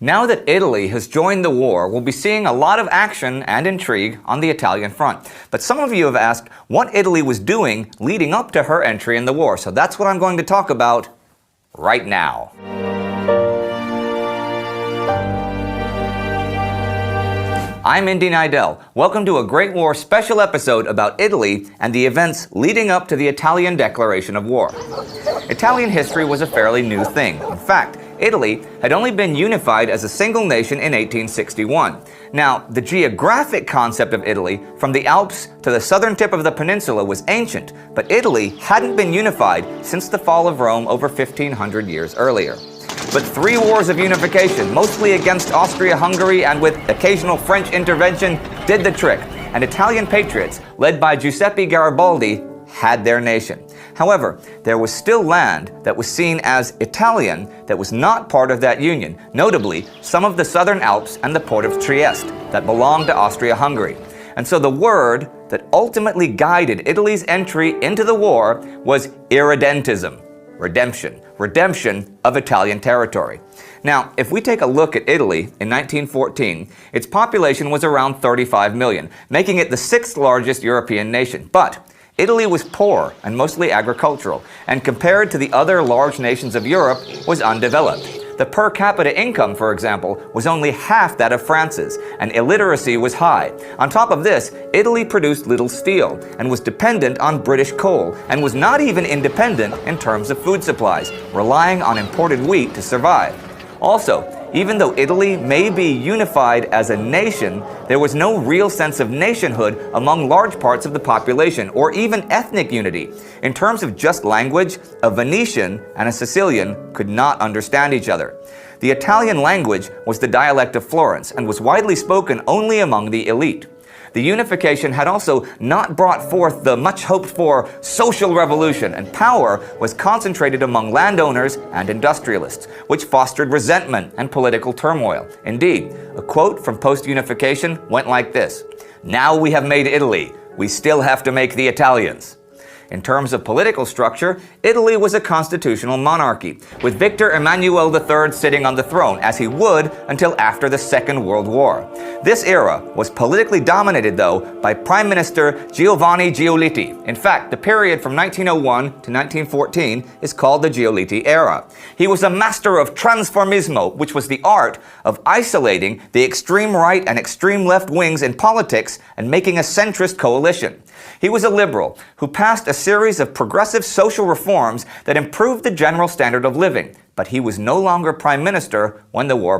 Now that Italy has joined the war, we'll be seeing a lot of action and intrigue on the Italian front. But some of you have asked what Italy was doing leading up to her entry in the war, so that's what I'm going to talk about right now. I'm Indy Neidell. Welcome to a Great War special episode about Italy and the events leading up to the Italian declaration of war. Italian history was a fairly new thing. In fact, Italy had only been unified as a single nation in 1861. Now, the geographic concept of Italy, from the Alps to the southern tip of the peninsula, was ancient, but Italy hadn't been unified since the fall of Rome over 1,500 years earlier. But 3 wars of unification, mostly against Austria-Hungary and with occasional French intervention, did the trick, and Italian patriots, led by Giuseppe Garibaldi, had their nation. However, there was still land that was seen as Italian that was not part of that union, notably some of the southern Alps and the port of Trieste that belonged to Austria-Hungary. And so the word that ultimately guided Italy's entry into the war was irredentism, redemption of Italian territory. Now, if we take a look at Italy in 1914, its population was around 35 million, making it the 6th largest European nation. But Italy was poor and mostly agricultural, and compared to the other large nations of Europe, was undeveloped. The per capita income, for example, was only half that of France's, and illiteracy was high. On top of this, Italy produced little steel, and was dependent on British coal, and was not even independent in terms of food supplies, relying on imported wheat to survive. Also, even though Italy may be unified as a nation, there was no real sense of nationhood among large parts of the population, or even ethnic unity. In terms of just language, a Venetian and a Sicilian could not understand each other. The Italian language was the dialect of Florence and was widely spoken only among the elite. The unification had also not brought forth the much-hoped-for social revolution, and power was concentrated among landowners and industrialists, which fostered resentment and political turmoil. Indeed, a quote from post-unification went like this: "Now we have made Italy, we still have to make the Italians." In terms of political structure, Italy was a constitutional monarchy, with Victor Emmanuel III sitting on the throne, as he would until after the Second World War. This era was politically dominated, though, by Prime Minister Giovanni Giolitti. In fact, the period from 1901 to 1914 is called the Giolitti era. He was a master of transformismo, which was the art of isolating the extreme right and extreme left wings in politics and making a centrist coalition. He was a liberal who passed a series of progressive social reforms that improved the general standard of living, but he was no longer prime minister when the war broke